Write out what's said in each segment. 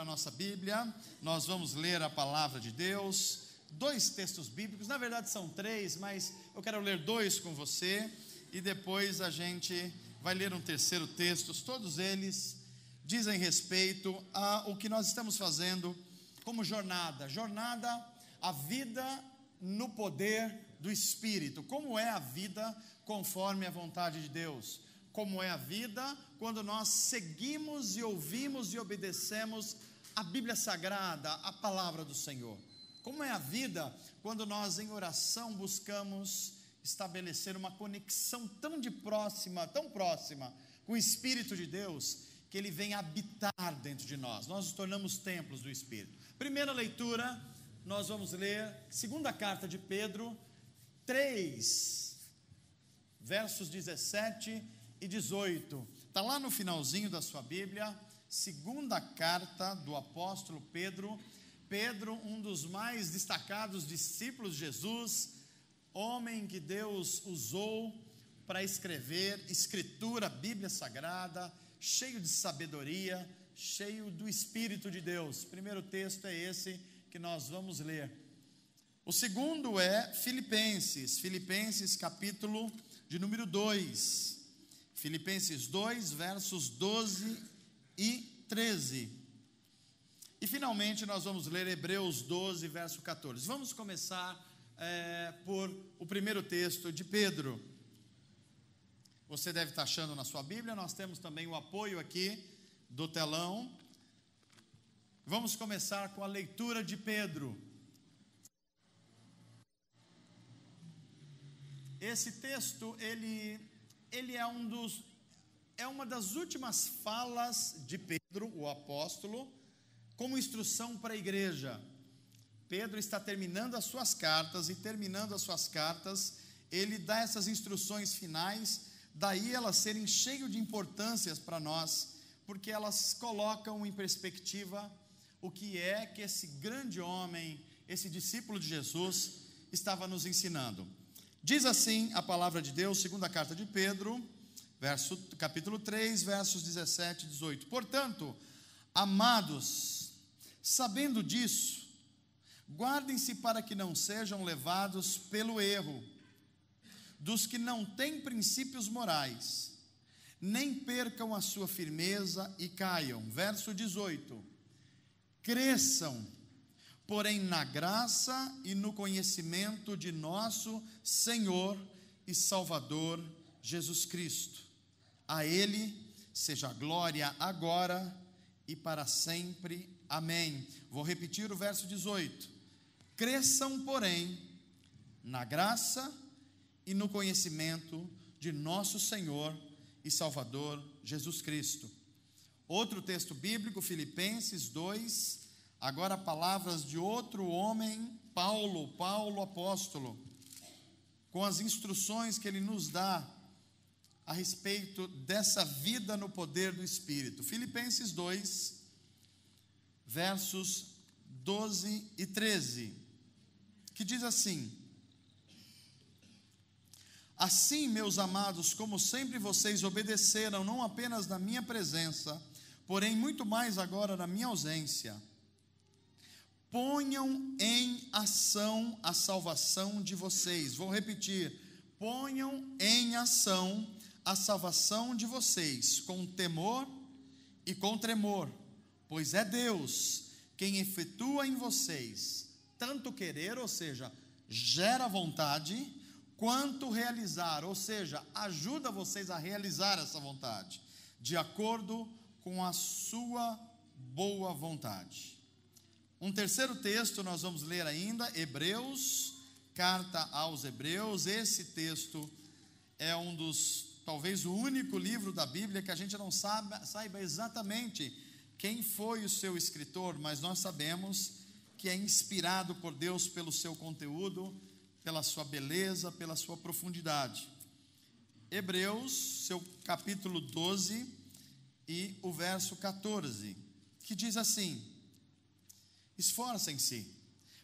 nossa Bíblia, nós vamos ler a palavra de Deus, 2 textos bíblicos, na verdade são 3, mas eu quero ler 2 com você, e depois a gente vai ler um terceiro texto. Todos eles dizem respeito ao que nós estamos fazendo como jornada, a vida no poder do Espírito. Como é a vida conforme a vontade de Deus? Como é a vida quando nós seguimos e ouvimos e obedecemos a Bíblia Sagrada, a palavra do Senhor? Como é a vida quando nós em oração buscamos estabelecer uma conexão tão próxima com o Espírito de Deus, que Ele vem habitar dentro de nós? Nós nos tornamos templos do Espírito. Primeira leitura, nós vamos ler segunda carta de Pedro 3, versos 17 e 18, está lá no finalzinho da sua Bíblia, segunda carta do apóstolo Pedro, um dos mais destacados discípulos de Jesus, homem que Deus usou para escrever escritura, Bíblia Sagrada, cheio de sabedoria, cheio do Espírito de Deus. O primeiro texto é esse que nós vamos ler. O segundo é Filipenses capítulo de número 2, Filipenses 2, versos 12 e 13. E finalmente nós vamos ler Hebreus 12, verso 14. Vamos começar por o primeiro texto de Pedro. Você deve estar achando na sua Bíblia, nós temos também o apoio aqui do telão. Vamos começar com a leitura de Pedro. Esse texto, ele é uma das últimas falas de Pedro, o apóstolo, como instrução para a igreja. Pedro está terminando as suas cartas, ele dá essas instruções finais, daí elas serem cheias de importâncias para nós, porque elas colocam em perspectiva o que é que esse grande homem, esse discípulo de Jesus, estava nos ensinando. Diz assim a palavra de Deus, segunda carta de Pedro, capítulo 3, versos 17 e 18. Portanto, amados, sabendo disso, guardem-se para que não sejam levados pelo erro dos que não têm princípios morais, nem percam a sua firmeza e caiam. Verso 18. Cresçam, porém, na graça e no conhecimento de nosso Senhor e Salvador Jesus Cristo. A Ele seja a glória agora e para sempre. Amém. Vou repetir o verso 18. Cresçam, porém, na graça e no conhecimento de nosso Senhor e Salvador Jesus Cristo. Outro texto bíblico, Filipenses 2, agora palavras de outro homem, Paulo apóstolo, com as instruções que ele nos dá a respeito dessa vida no poder do Espírito. Filipenses 2, versos 12 e 13, que diz assim: assim, meus amados, como sempre vocês obedeceram, não apenas na minha presença, porém muito mais agora na minha ausência, ponham em ação a salvação de vocês. Vou repetir: ponham em ação a salvação de vocês, com temor e com tremor, pois é Deus quem efetua em vocês, tanto querer, ou seja, gera vontade, quanto realizar, ou seja, ajuda vocês a realizar essa vontade, de acordo com a sua boa vontade. Um terceiro texto nós vamos ler ainda, Hebreus, carta aos Hebreus. Esse texto é talvez o único livro da Bíblia que a gente não saiba exatamente quem foi o seu escritor, mas nós sabemos que é inspirado por Deus pelo seu conteúdo, pela sua beleza, pela sua profundidade. Hebreus, seu capítulo 12 e o verso 14, que diz assim: esforcem-se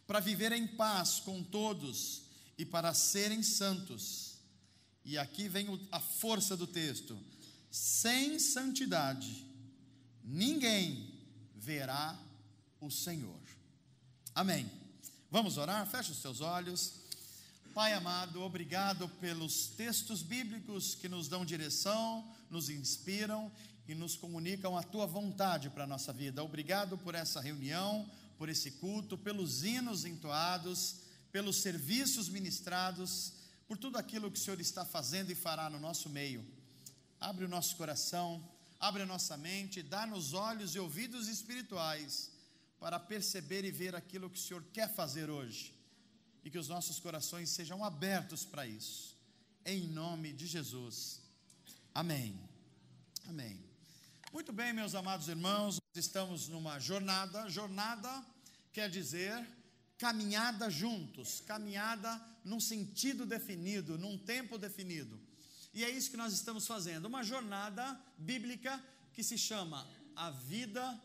para viver em paz com todos e para serem santos. E aqui vem a força do texto: sem santidade ninguém verá o Senhor. Amém. Vamos orar? Feche os seus olhos. Pai amado, obrigado pelos textos bíblicos que nos dão direção, nos inspiram e nos comunicam a Tua vontade para a nossa vida. Obrigado por essa reunião, por esse culto, pelos hinos entoados, pelos serviços ministrados, por tudo aquilo que o Senhor está fazendo e fará no nosso meio. Abre o nosso coração, abre a nossa mente, dá-nos olhos e ouvidos espirituais para perceber e ver aquilo que o Senhor quer fazer hoje. E que os nossos corações sejam abertos para isso. Em nome de Jesus. Amém. Amém. Muito bem, meus amados irmãos, nós estamos numa jornada. Jornada quer dizer caminhada juntos, caminhada num sentido definido, num tempo definido. E é isso que nós estamos fazendo, uma jornada bíblica que se chama A Vida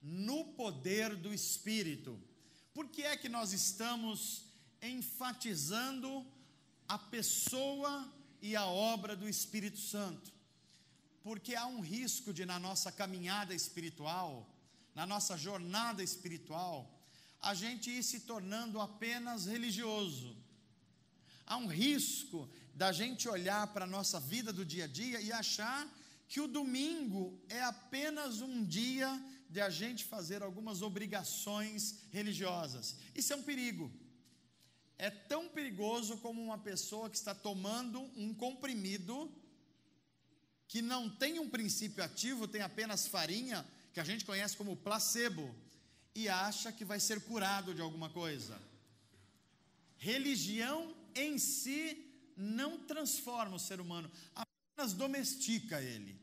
no Poder do Espírito. Por que é que nós estamos enfatizando a pessoa e a obra do Espírito Santo? Porque há um risco de, na nossa caminhada espiritual, na nossa jornada espiritual, a gente ir se tornando apenas religioso. Há um risco da gente olhar para a nossa vida do dia a dia e achar que o domingo é apenas um dia de a gente fazer algumas obrigações religiosas. Isso é um perigo. É tão perigoso como uma pessoa que está tomando um comprimido que não tem um princípio ativo, tem apenas farinha, que a gente conhece como placebo, e acha que vai ser curado de alguma coisa. Religião em si não transforma o ser humano, apenas domestica ele.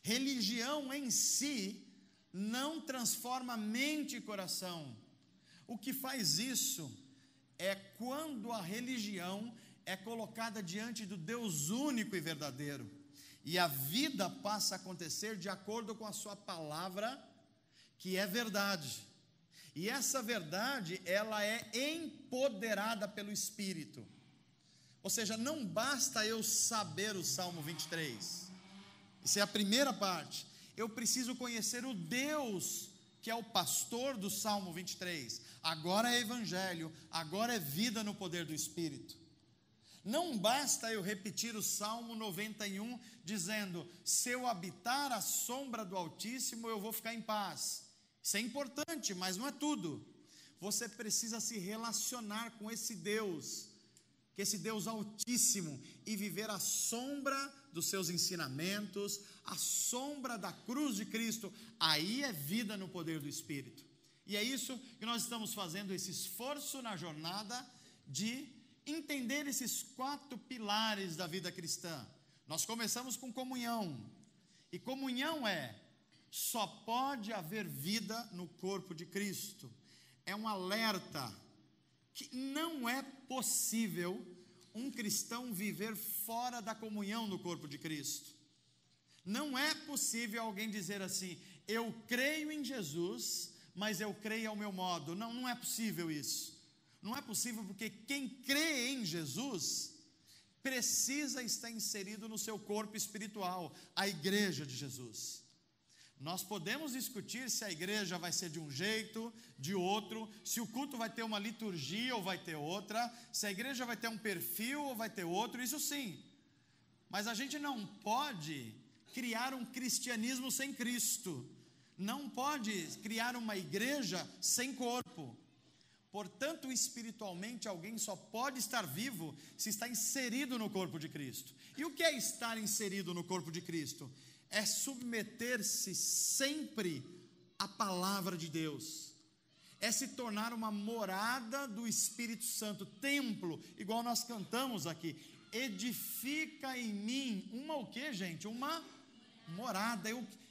Religião em si não transforma mente e coração. O que faz isso é quando a religião é colocada diante do Deus único e verdadeiro, e a vida passa a acontecer de acordo com a sua palavra, que é verdade, e essa verdade, ela é empoderada pelo Espírito. Ou seja, não basta eu saber o Salmo 23, isso é a primeira parte. Eu preciso conhecer o Deus que é o pastor do Salmo 23, agora é evangelho, agora é vida no poder do Espírito. Não basta eu repetir o Salmo 91, dizendo, se eu habitar a sombra do Altíssimo, eu vou ficar em paz. Isso é importante, mas não é tudo. Você precisa se relacionar com esse Deus, que esse Deus Altíssimo, e viver a sombra dos seus ensinamentos, a sombra da cruz de Cristo. Aí é vida no poder do Espírito. E é isso que nós estamos fazendo, esse esforço na jornada de entender esses 4 pilares da vida cristã. Nós começamos com comunhão, e comunhão só pode haver vida no corpo de Cristo. É um alerta que não é possível um cristão viver fora da comunhão no corpo de Cristo. Não é possível alguém dizer assim, eu creio em Jesus, mas eu creio ao meu modo. Não, não é possível isso. Não é possível, porque quem crê em Jesus precisa estar inserido no seu corpo espiritual, a igreja de Jesus. Nós podemos discutir se a igreja vai ser de um jeito, de outro, se o culto vai ter uma liturgia ou vai ter outra, se a igreja vai ter um perfil ou vai ter outro, isso sim. Mas a gente não pode criar um cristianismo sem Cristo, não pode criar uma igreja sem corpo. Portanto, espiritualmente, alguém só pode estar vivo se está inserido no corpo de Cristo. E o que é estar inserido no corpo de Cristo? É submeter-se sempre à palavra de Deus, é se tornar uma morada do Espírito Santo, templo, igual nós cantamos aqui, edifica em mim, uma o que, gente? Uma morada.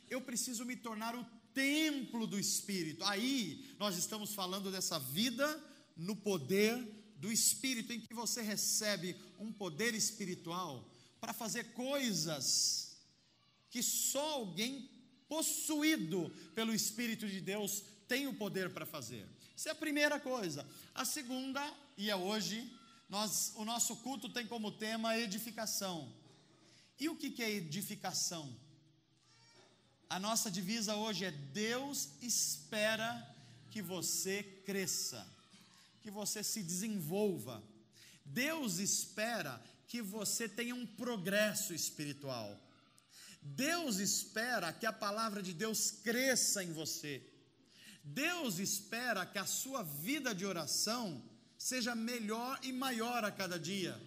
Eu preciso me tornar o templo do Espírito. Aí nós estamos falando dessa vida no poder do Espírito, em que você recebe um poder espiritual para fazer coisas que só alguém possuído pelo Espírito de Deus tem o poder para fazer. Essa é a primeira coisa. A segunda, e é hoje, o nosso culto tem como tema edificação. E o que é edificação? A nossa divisa hoje é Deus espera que você cresça, que você se desenvolva. Deus espera que você tenha um progresso espiritual. Deus espera que a palavra de Deus cresça em você. Deus espera que a sua vida de oração seja melhor e maior a cada dia.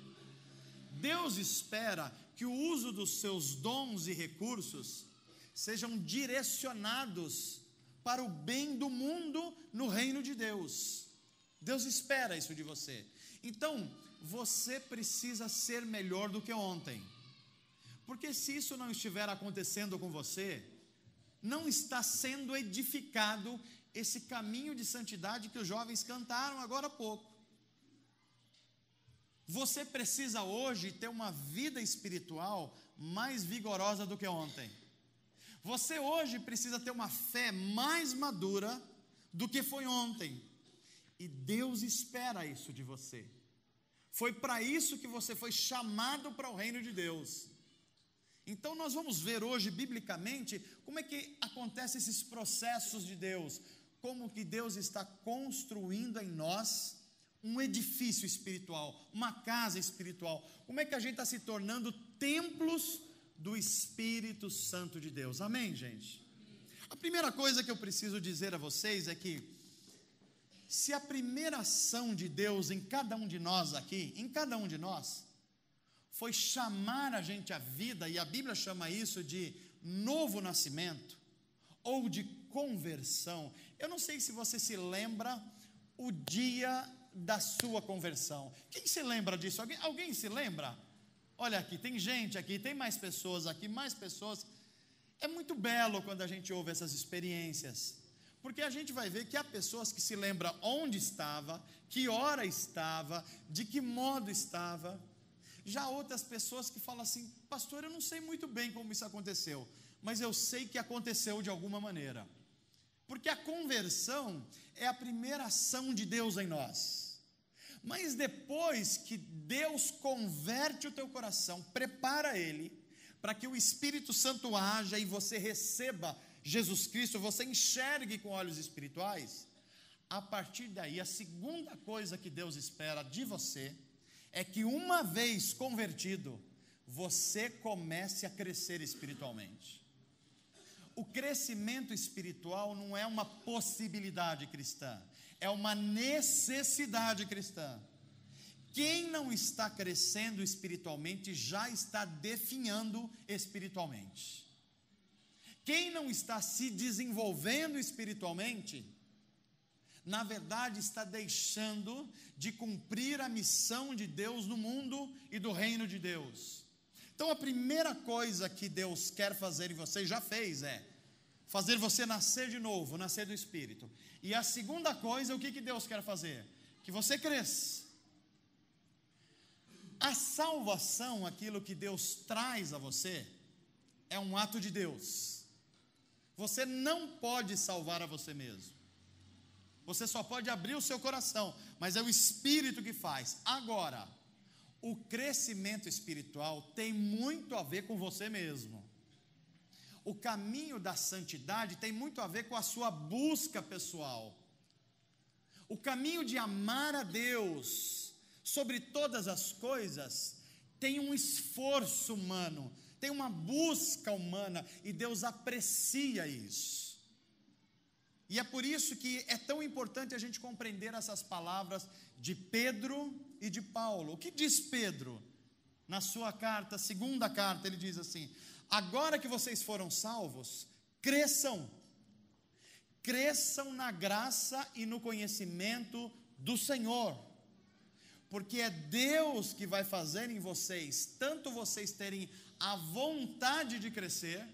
Deus espera que o uso dos seus dons e recursos sejam direcionados para o bem do mundo no reino de Deus. Deus espera isso de você. Então, você precisa ser melhor do que ontem. Porque se isso não estiver acontecendo com você, não está sendo edificado esse caminho de santidade que os jovens cantaram agora há pouco. Você precisa hoje ter uma vida espiritual mais vigorosa do que ontem. Você hoje precisa ter uma fé mais madura do que foi ontem. E Deus espera isso de você. Foi para isso que você foi chamado para o reino de Deus. Então nós vamos ver hoje, biblicamente, como é que acontecem esses processos de Deus. Como que Deus está construindo em nós um edifício espiritual, uma casa espiritual. Como é que a gente está se tornando templos do Espírito Santo de Deus. Amém, gente? A primeira coisa que eu preciso dizer a vocês é que, se a primeira ação de Deus em cada um de nós aqui, em cada um de nós, foi chamar a gente à vida, e a Bíblia chama isso de novo nascimento, ou de conversão. Eu não sei se você se lembra o dia da sua conversão. Quem se lembra disso? Alguém se lembra? Olha aqui, tem gente aqui, tem mais pessoas aqui, mais pessoas. É muito belo quando a gente ouve essas experiências, porque a gente vai ver que há pessoas que se lembram onde estava, que hora estava, de que modo estava. Já outras pessoas que falam assim: pastor, eu não sei muito bem como isso aconteceu, mas eu sei que aconteceu de alguma maneira. Porque a conversão é a primeira ação de Deus em nós. Mas depois que Deus converte o teu coração, prepara ele, para que o Espírito Santo haja e você receba Jesus Cristo, você enxergue com olhos espirituais, a partir daí, a segunda coisa que Deus espera de você, é que uma vez convertido, você comece a crescer espiritualmente. O crescimento espiritual não é uma possibilidade cristã, é uma necessidade cristã. Quem não está crescendo espiritualmente já está definhando espiritualmente. Quem não está se desenvolvendo espiritualmente, na verdade está deixando de cumprir a missão de Deus no mundo e do reino de Deus. Então a primeira coisa que Deus quer fazer em você, já fez, é fazer você nascer de novo, nascer do Espírito. E a segunda coisa, o que Deus quer fazer? Que você cresça. A salvação, aquilo que Deus traz a você, é um ato de Deus. Você não pode salvar a você mesmo. Você só pode abrir o seu coração, mas é o Espírito que faz. Agora, o crescimento espiritual tem muito a ver com você mesmo. O caminho da santidade tem muito a ver com a sua busca pessoal. O caminho de amar a Deus sobre todas as coisas tem um esforço humano, tem uma busca humana, e Deus aprecia isso. E é por isso que é tão importante a gente compreender essas palavras de Pedro e de Paulo. O que diz Pedro? Na sua carta, segunda carta, ele diz assim: agora que vocês foram salvos, cresçam na graça e no conhecimento do Senhor, porque é Deus que vai fazer em vocês, tanto vocês terem a vontade de crescer,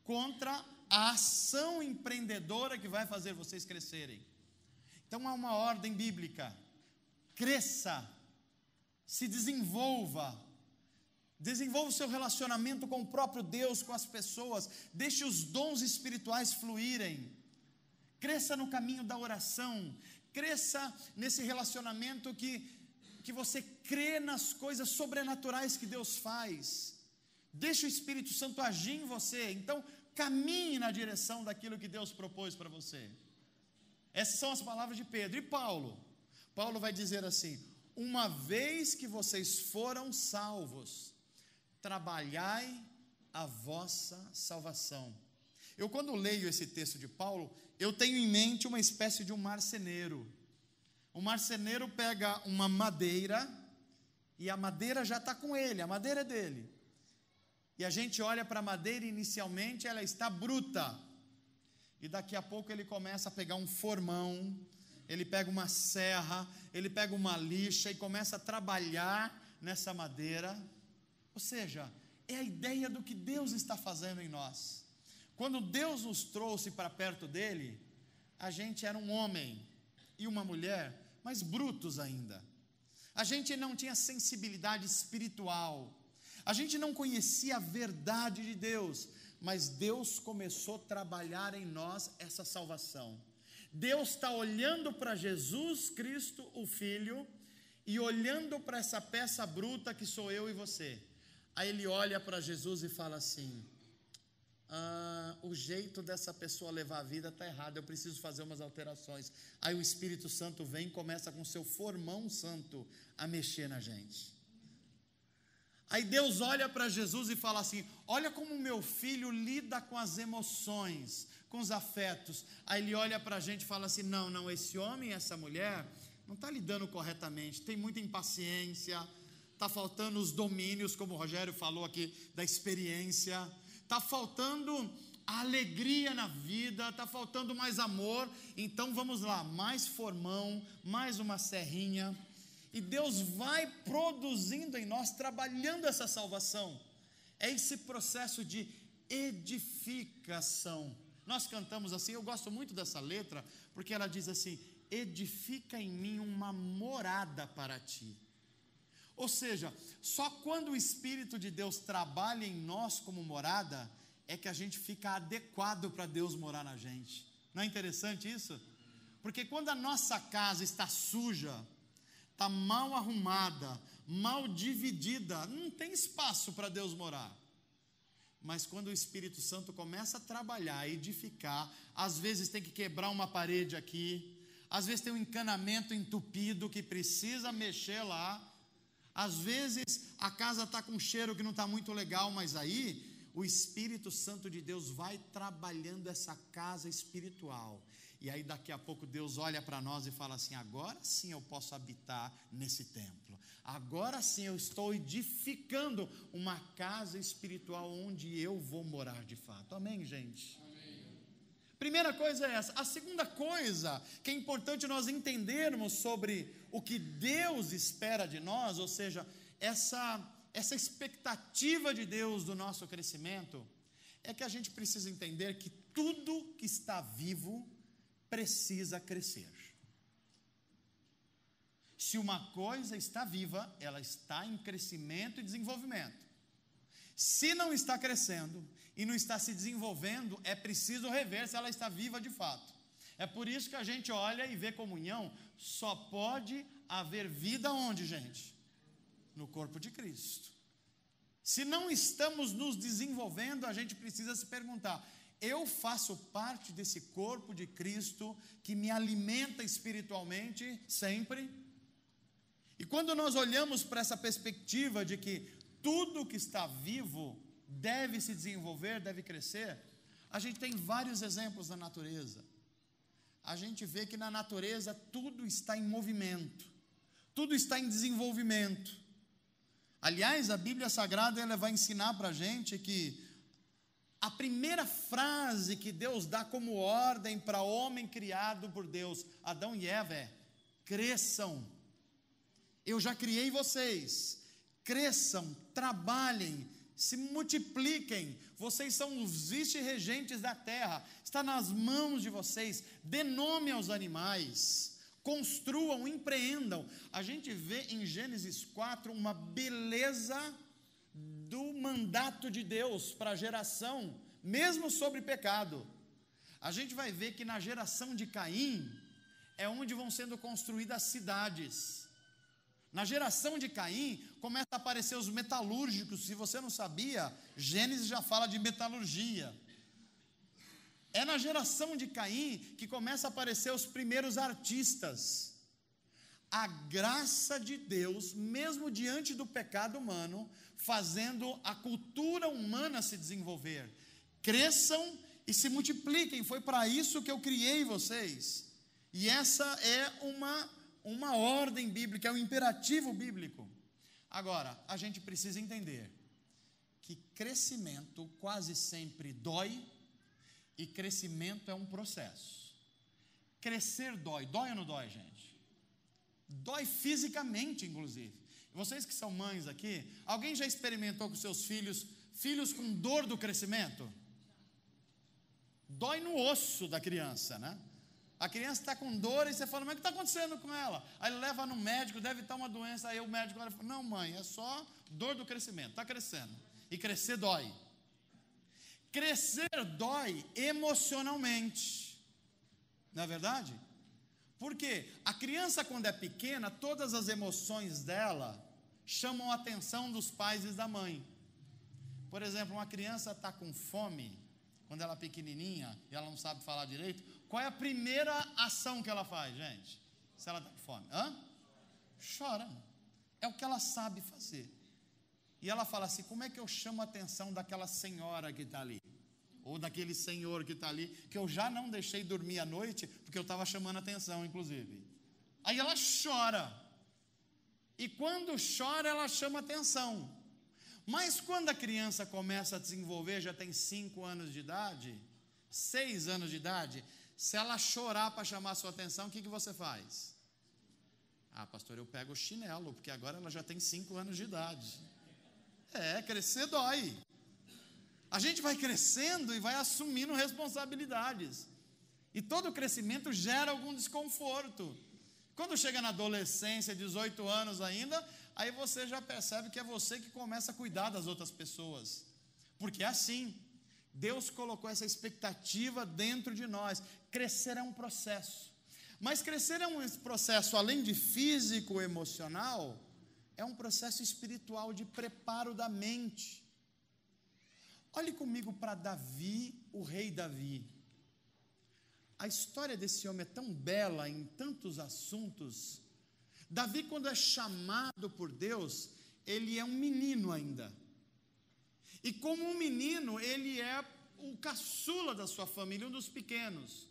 contra a ação empreendedora que vai fazer vocês crescerem. Então há uma ordem bíblica: cresça, se desenvolva o seu relacionamento com o próprio Deus, com as pessoas, deixe os dons espirituais fluírem, cresça no caminho da oração, cresça nesse relacionamento que você crê nas coisas sobrenaturais que Deus faz, deixe o Espírito Santo agir em você. Então caminhe na direção daquilo que Deus propôs para você. Essas são as palavras de Pedro. E Paulo? Paulo vai dizer assim: uma vez que vocês foram salvos, trabalhai a vossa salvação. Eu, quando leio esse texto de Paulo, eu tenho em mente uma espécie de um marceneiro. O marceneiro pega uma madeira, e a madeira já está com ele, a madeira é dele. E a gente olha para a madeira e inicialmente ela está bruta. E daqui a pouco ele começa a pegar um formão, ele pega uma serra, ele pega uma lixa e começa a trabalhar nessa madeira. Ou seja, é a ideia do que Deus está fazendo em nós. Quando Deus nos trouxe para perto dele, a gente era um homem e uma mulher, mas brutos ainda. A gente não tinha sensibilidade espiritual. A gente não conhecia a verdade de Deus, mas Deus começou a trabalhar em nós essa salvação. Deus está olhando para Jesus Cristo, o Filho, e olhando para essa peça bruta que sou eu e você. Aí ele olha para Jesus e fala assim: o jeito dessa pessoa levar a vida está errado, eu preciso fazer umas alterações. Aí o Espírito Santo vem e começa com seu formão santo a mexer na gente. Aí Deus olha para Jesus e fala assim: olha como meu filho lida com as emoções, com os afetos. Aí ele olha para a gente e fala assim: não, esse homem e essa mulher não está lidando corretamente, tem muita impaciência, está faltando os domínios, como o Rogério falou aqui, da experiência, está faltando a alegria na vida, está faltando mais amor. Então vamos lá, mais formão, mais uma serrinha. E Deus vai produzindo em nós, trabalhando essa salvação. É esse processo de edificação. Nós cantamos assim, eu gosto muito dessa letra, porque ela diz assim: edifica em mim uma morada para ti. Ou seja, só quando o Espírito de Deus trabalha em nós como morada, é que a gente fica adequado para Deus morar na gente. Não é interessante isso? Porque quando a nossa casa está suja, está mal arrumada, mal dividida, não tem espaço para Deus morar. Mas quando o Espírito Santo começa a trabalhar, a edificar, às vezes tem que quebrar uma parede aqui, às vezes tem um encanamento entupido que precisa mexer lá, às vezes a casa está com um cheiro que não está muito legal, mas aí o Espírito Santo de Deus vai trabalhando essa casa espiritual. E aí daqui a pouco Deus olha para nós e fala assim: agora sim eu posso habitar nesse templo. Agora sim eu estou edificando uma casa espiritual onde eu vou morar de fato. Amém, gente? Amém. Primeira coisa é essa. A segunda coisa que é importante nós entendermos sobre o que Deus espera de nós, ou seja, essa expectativa de Deus do nosso crescimento, é que a gente precisa entender que tudo que está vivo precisa crescer. Se uma coisa está viva, ela está em crescimento e desenvolvimento. Se não está crescendo e não está se desenvolvendo, é preciso rever se ela está viva de fato. É por isso que a gente olha e vê comunhão. Só pode haver vida onde, gente? No corpo de Cristo. Se não estamos nos desenvolvendo, a gente precisa se perguntar: eu faço parte desse corpo de Cristo que me alimenta espiritualmente sempre? E quando nós olhamos para essa perspectiva de que tudo que está vivo deve se desenvolver, deve crescer, a gente tem vários exemplos na natureza. A gente vê que na natureza tudo está em movimento, tudo está em desenvolvimento. Aliás, a Bíblia Sagrada ela vai ensinar para a gente que a primeira frase que Deus dá como ordem para o homem criado por Deus, Adão e Eva, é: cresçam. Eu já criei vocês, cresçam, trabalhem, se multipliquem, vocês são os vice-regentes da terra, está nas mãos de vocês, dê nome aos animais, construam, empreendam. A gente vê em Gênesis 4 uma beleza do mandato de Deus para a geração, mesmo sobre pecado. A gente vai ver que na geração de Caim, é onde vão sendo construídas cidades. Na geração de Caim, começa a aparecer os metalúrgicos. Se você não sabia, Gênesis já fala de metalurgia. É na geração de Caim que começam a aparecer os primeiros artistas. A graça de Deus, mesmo diante do pecado humano, fazendo a cultura humana se desenvolver. Cresçam e se multipliquem, foi para isso que eu criei vocês. E essa é uma ordem bíblica, é um imperativo bíblico. Agora, a gente precisa entender que crescimento quase sempre dói, e crescimento é um processo. Crescer dói. Dói ou não dói, gente? Dói fisicamente, inclusive. Vocês que são mães aqui, alguém já experimentou com seus filhos com dor do crescimento? Dói no osso da criança, né? A criança está com dor e você fala, mas o que está acontecendo com ela? Aí leva no médico, deve estar uma doença. Aí o médico fala, não mãe, é só dor do crescimento, está crescendo. E crescer dói. Crescer dói emocionalmente, não é verdade? Porque a criança, quando é pequena, todas as emoções dela chamam a atenção dos pais e da mãe. Por exemplo, uma criança está com fome, quando ela é pequenininha e ela não sabe falar direito, qual é a primeira ação que ela faz, gente? Se ela está com fome? Chora. É o que ela sabe fazer. E ela fala assim, como é que eu chamo a atenção daquela senhora que está ali? Ou daquele senhor que está ali, que eu já não deixei dormir à noite, porque eu estava chamando a atenção, inclusive. Aí ela chora. E quando chora, ela chama atenção. Mas quando a criança começa a desenvolver, já tem 5 anos de idade, 6 anos de idade, se ela chorar para chamar a sua atenção, o que você faz? Pastor, eu pego o chinelo, porque agora ela já tem 5 anos de idade. Crescer dói. A gente vai crescendo e vai assumindo responsabilidades. E todo crescimento gera algum desconforto. Quando chega na adolescência, 18 anos ainda, aí você já percebe que é você que começa a cuidar das outras pessoas. Porque é assim. Deus colocou essa expectativa dentro de nós. Crescer é um processo. Mas crescer é um processo, além de físico, emocional, é um processo espiritual de preparo da mente. Olhe comigo para Davi, o rei Davi. A história desse homem é tão bela em tantos assuntos. Davi, quando é chamado por Deus, ele é um menino ainda. E como um menino, ele é o caçula da sua família, um dos pequenos.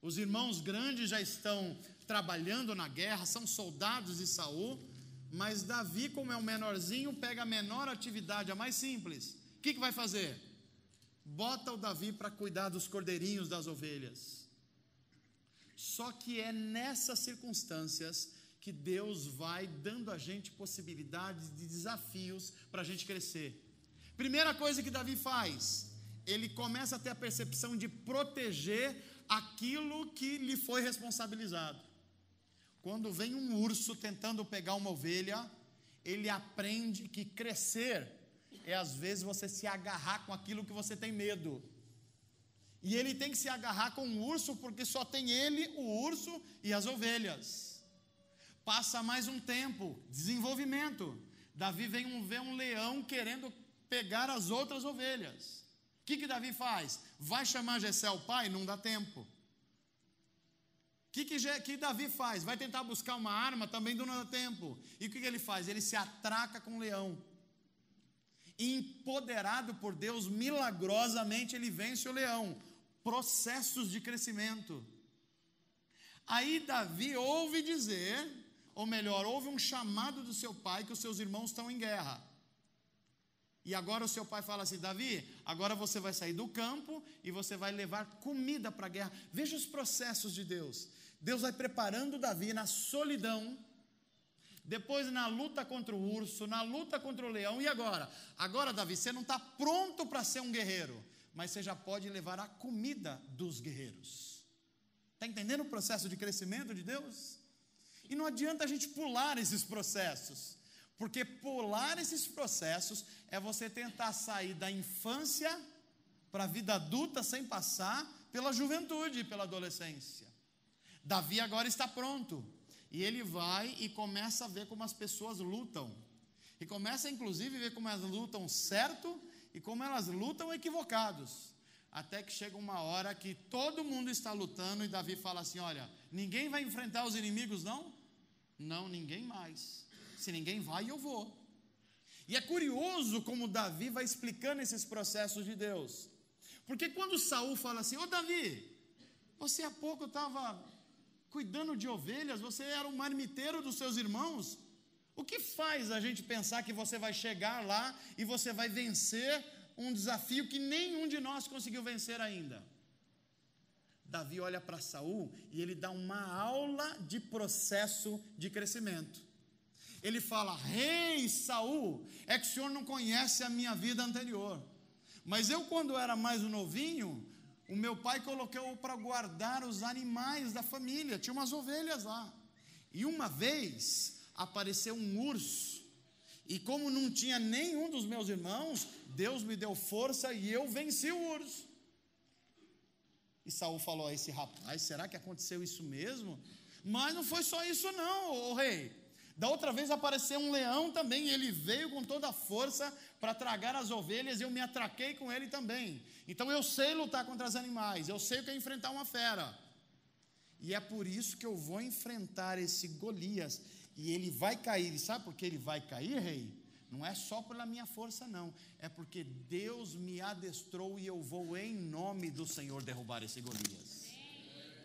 Os irmãos grandes já estão trabalhando na guerra, são soldados de Saul, mas Davi, como é o menorzinho, pega a menor atividade, a mais simples. O que vai fazer? Bota o Davi para cuidar dos cordeirinhos das ovelhas. Só que é nessas circunstâncias que Deus vai dando a gente possibilidades de desafios para a gente crescer. Primeira coisa que Davi faz, ele começa a ter a percepção de proteger aquilo que lhe foi responsabilizado. Quando vem um urso tentando pegar uma ovelha, ele aprende que crescer é às vezes você se agarrar com aquilo que você tem medo. E ele tem que se agarrar com o urso, porque só tem ele, o urso e as ovelhas. Passa mais um tempo, desenvolvimento. Davi vê um leão querendo pegar as outras ovelhas. O que Davi faz? Vai chamar Jessé o pai? Não dá tempo. O que Davi faz? Vai tentar buscar uma arma? Também não dá tempo. E o que ele faz? Ele se atraca com o leão. Empoderado por Deus, milagrosamente ele vence o leão. Processos de crescimento. Aí Davi ouve dizer, ou melhor, ouve um chamado do seu pai que os seus irmãos estão em guerra. E agora o seu pai fala assim, Davi, agora você vai sair do campo e você vai levar comida para a guerra. Veja os processos de Deus. Deus vai preparando Davi na solidão, depois na luta contra o urso, na luta contra o leão, e agora? Agora, Davi, você não está pronto para ser um guerreiro, mas você já pode levar a comida dos guerreiros. Está entendendo o processo de crescimento de Deus? E não adianta a gente pular esses processos, porque pular esses processos é você tentar sair da infância para a vida adulta sem passar pela juventude e pela adolescência. Davi agora está pronto. E ele vai e começa a ver como as pessoas lutam. E começa inclusive a ver como elas lutam certo e como elas lutam equivocados. até que chega uma hora que todo mundo está lutando, e Davi fala assim: olha, ninguém vai enfrentar os inimigos, não? Não, ninguém mais. Se ninguém vai, eu vou. E é curioso como Davi vai explicando esses processos de Deus. Porque quando Saul fala assim: ô Davi, você há pouco estava cuidando de ovelhas, você era um marmiteiro dos seus irmãos, o que faz a gente pensar que você vai chegar lá e você vai vencer um desafio que nenhum de nós conseguiu vencer ainda? Davi olha para Saul e ele dá uma aula de processo de crescimento. Ele fala: rei Saul, é que o senhor não conhece a minha vida anterior, mas eu, quando era mais um novinho, o meu pai colocou para guardar os animais da família, tinha umas ovelhas lá, e uma vez apareceu um urso, e como não tinha nenhum dos meus irmãos, Deus me deu força e eu venci o urso. E Saul falou a esse rapaz: será que aconteceu isso mesmo? Mas não foi só isso não, ô rei. Da outra vez apareceu um leão também, e ele veio com toda a força para tragar as ovelhas, e eu me atraquei com ele também. Então eu sei lutar contra os animais, eu sei o que é enfrentar uma fera. E é por isso que eu vou enfrentar esse Golias, e ele vai cair. E sabe por que ele vai cair, rei? Não é só pela minha força não, é porque Deus me adestrou, e eu vou em nome do Senhor derrubar esse Golias.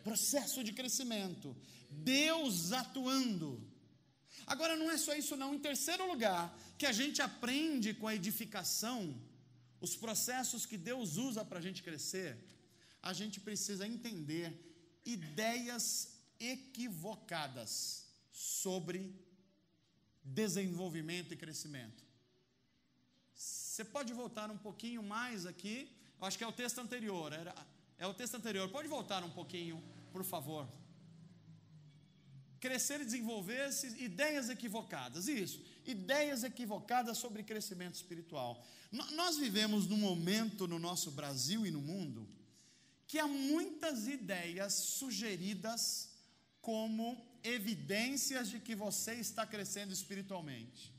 Processo de crescimento, Deus atuando. Agora não é só isso não. Em terceiro lugar, que a gente aprende com a edificação, os processos que Deus usa para a gente crescer, a gente precisa entender ideias equivocadas sobre desenvolvimento e crescimento. Você pode voltar um pouquinho mais aqui, eu acho que é o texto anterior, é o texto anterior, pode voltar um pouquinho, por favor. Crescer e desenvolver-se, ideias equivocadas, isso, ideias equivocadas sobre crescimento espiritual. Nós vivemos num momento no nosso Brasil e no mundo, que há muitas ideias sugeridas como evidências de que você está crescendo espiritualmente.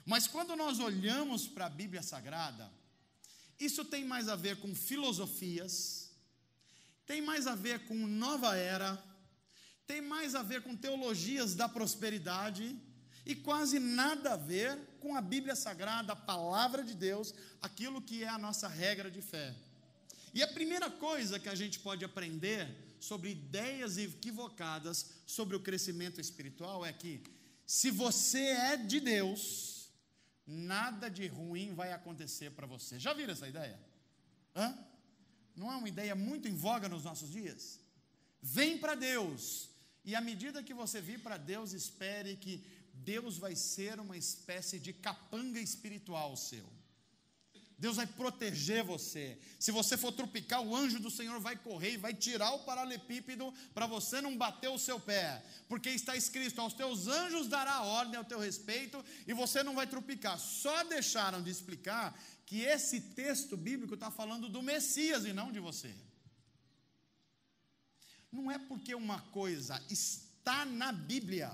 Mas quando nós olhamos para a Bíblia Sagrada, isso tem mais a ver com filosofias, tem mais a ver com nova era, tem mais a ver com teologias da prosperidade, e quase nada a ver com a Bíblia Sagrada, a palavra de Deus, aquilo que é a nossa regra de fé. E a primeira coisa que a gente pode aprender sobre ideias equivocadas sobre o crescimento espiritual é que, se você é de Deus, nada de ruim vai acontecer para você. Já viram essa ideia? Não é uma ideia muito em voga nos nossos dias? Vem para Deus, e à medida que você vir para Deus, espere que Deus vai ser uma espécie de capanga espiritual seu. Deus vai proteger você. Se você for tropicar, o anjo do Senhor vai correr e vai tirar o paralelepípedo para você não bater o seu pé, porque está escrito: aos teus anjos dará ordem ao teu respeito, e você não vai tropicar. Só deixaram de explicar que esse texto bíblico está falando do Messias e não de você. Não é porque uma coisa está na Bíblia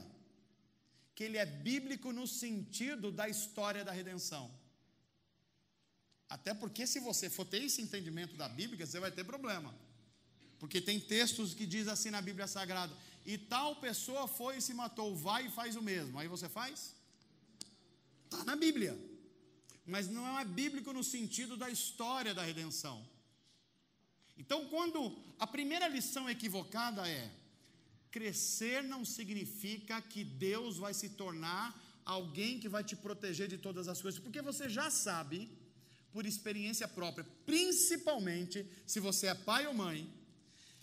que ele é bíblico no sentido da história da redenção. Até porque, se você for ter esse entendimento da Bíblia, você vai ter problema. Porque tem textos que diz assim na Bíblia Sagrada: e tal pessoa foi e se matou, vai e faz o mesmo. Aí você faz? Está na Bíblia. Mas não é bíblico no sentido da história da redenção. Então, quando a primeira lição equivocada é: crescer não significa que Deus vai se tornar alguém que vai te proteger de todas as coisas, porque você já sabe, por experiência própria, principalmente se você é pai ou mãe,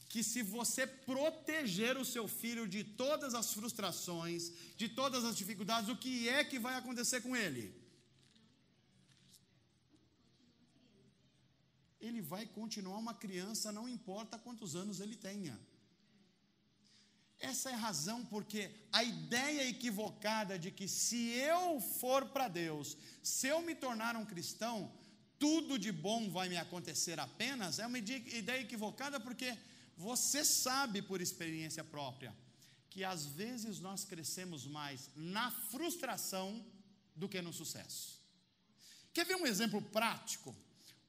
que se você proteger o seu filho de todas as frustrações, de todas as dificuldades, o que é que vai acontecer com ele? Ele vai continuar uma criança, não importa quantos anos ele tenha. Essa é a razão porque a ideia equivocada de que, se eu for para Deus, se eu me tornar um cristão, tudo de bom vai me acontecer apenas, é uma ideia equivocada, porque você sabe por experiência própria que às vezes nós crescemos mais na frustração do que no sucesso. Quer ver um exemplo prático?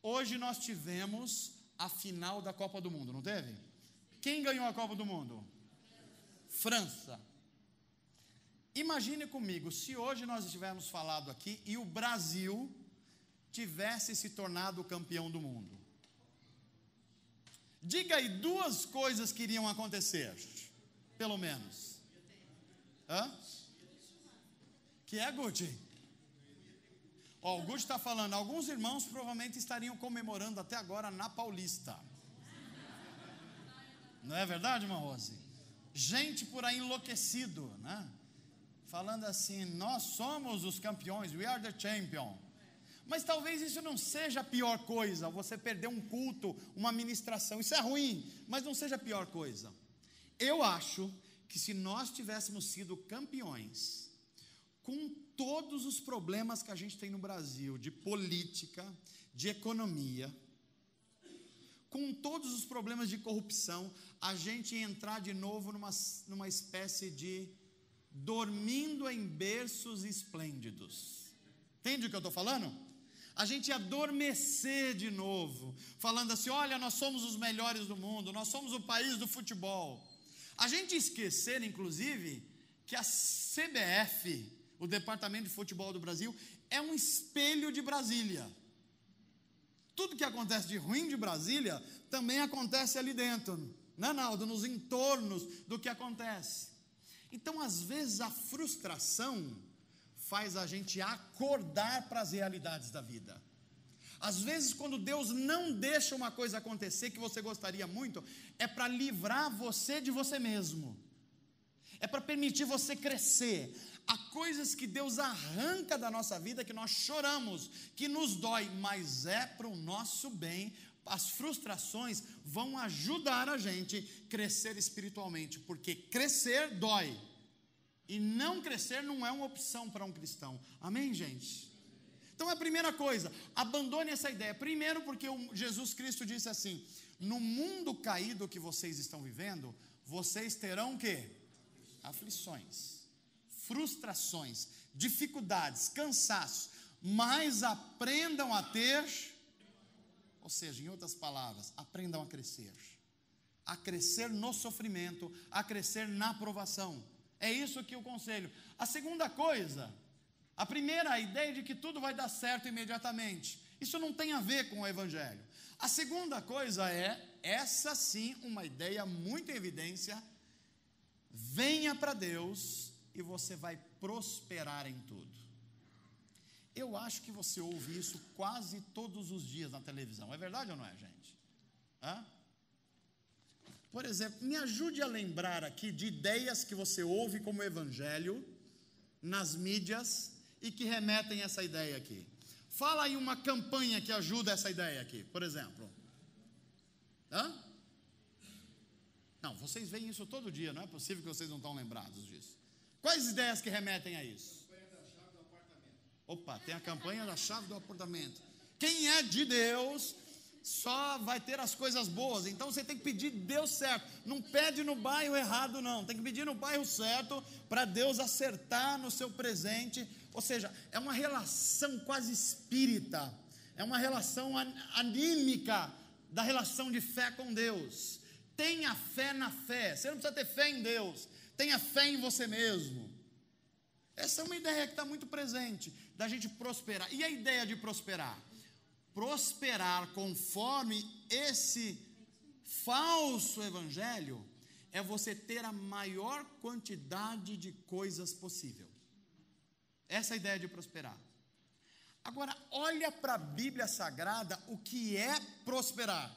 Hoje nós tivemos a final da Copa do Mundo, não teve? Quem ganhou a Copa do Mundo? França. Imagine comigo, se hoje nós estivermos falado aqui e o Brasil tivesse se tornado campeão do mundo. Diga aí duas coisas que iriam acontecer, pelo menos. Hã? Que é, Guti? Ó, o Guti está falando, alguns irmãos provavelmente estariam comemorando até agora na Paulista. Não é verdade, irmã Rose? Gente por aí enlouquecido, né? Falando assim, nós somos os campeões, we are the champion. Mas talvez isso não seja a pior coisa, você perder um culto, uma ministração, isso é ruim, mas não seja a pior coisa. Eu acho que se nós tivéssemos sido campeões, com todos os problemas que a gente tem no Brasil, de política, de economia, com todos os problemas de corrupção, a gente ia entrar de novo numa espécie de dormindo em berços esplêndidos. Entende o que eu estou falando? A gente ia adormecer de novo, falando assim, olha, nós somos os melhores do mundo, nós somos o país do futebol. A gente esquecer, inclusive, que a CBF, o Departamento de Futebol do Brasil, é um espelho de Brasília. Tudo que acontece de ruim de Brasília, também acontece ali dentro, né, Naldo? Nos entornos do que acontece. Então, às vezes, a frustração faz a gente acordar para as realidades da vida. Às vezes, quando Deus não deixa uma coisa acontecer que você gostaria muito, é para livrar você de você mesmo. É para permitir você crescer. Há coisas que Deus arranca da nossa vida, que nós choramos, que nos dói, mas é para o nosso bem. As frustrações vão ajudar a gente a crescer espiritualmente, porque crescer dói, e não crescer não é uma opção para um cristão. Amém, gente? Então, a primeira coisa, abandone essa ideia. Primeiro, porque Jesus Cristo disse assim, no mundo caído que vocês estão vivendo, vocês terão o quê? Aflições, frustrações, dificuldades, cansaços, mas aprendam a ter, ou seja, em outras palavras, aprendam a crescer no sofrimento, a crescer na provação. É isso que eu conselho. A segunda coisa, a primeira, a ideia de que tudo vai dar certo imediatamente, isso não tem a ver com o Evangelho. A segunda coisa é, essa sim, uma ideia muito em evidência, venha para Deus e você vai prosperar em tudo. Eu acho que você ouve isso quase todos os dias na televisão, é verdade ou não é, gente? Hã? Por exemplo, me ajude a lembrar aqui de ideias que você ouve como evangelho nas mídias e que remetem essa ideia aqui. Fala aí uma campanha que ajuda essa ideia aqui, por exemplo. Hã? Não, vocês veem isso todo dia, não é possível que vocês não estão lembrados disso. Quais ideias que remetem a isso? Opa, tem a campanha da chave do apartamento. Quem é de Deus só vai ter as coisas boas. Então você tem que pedir Deus certo. Não pede no bairro errado, não. Tem que pedir no bairro certo para Deus acertar no seu presente. Ou seja, é uma relação quase espírita. É uma relação anímica da relação de fé com Deus. Tenha fé na fé. Você não precisa ter fé em Deus. Tenha fé em você mesmo. Essa é uma ideia que está muito presente, da gente prosperar. E a ideia de prosperar? Prosperar conforme esse falso evangelho é você ter a maior quantidade de coisas possível. Essa é a ideia de prosperar. Agora, olha para a Bíblia Sagrada o que é prosperar.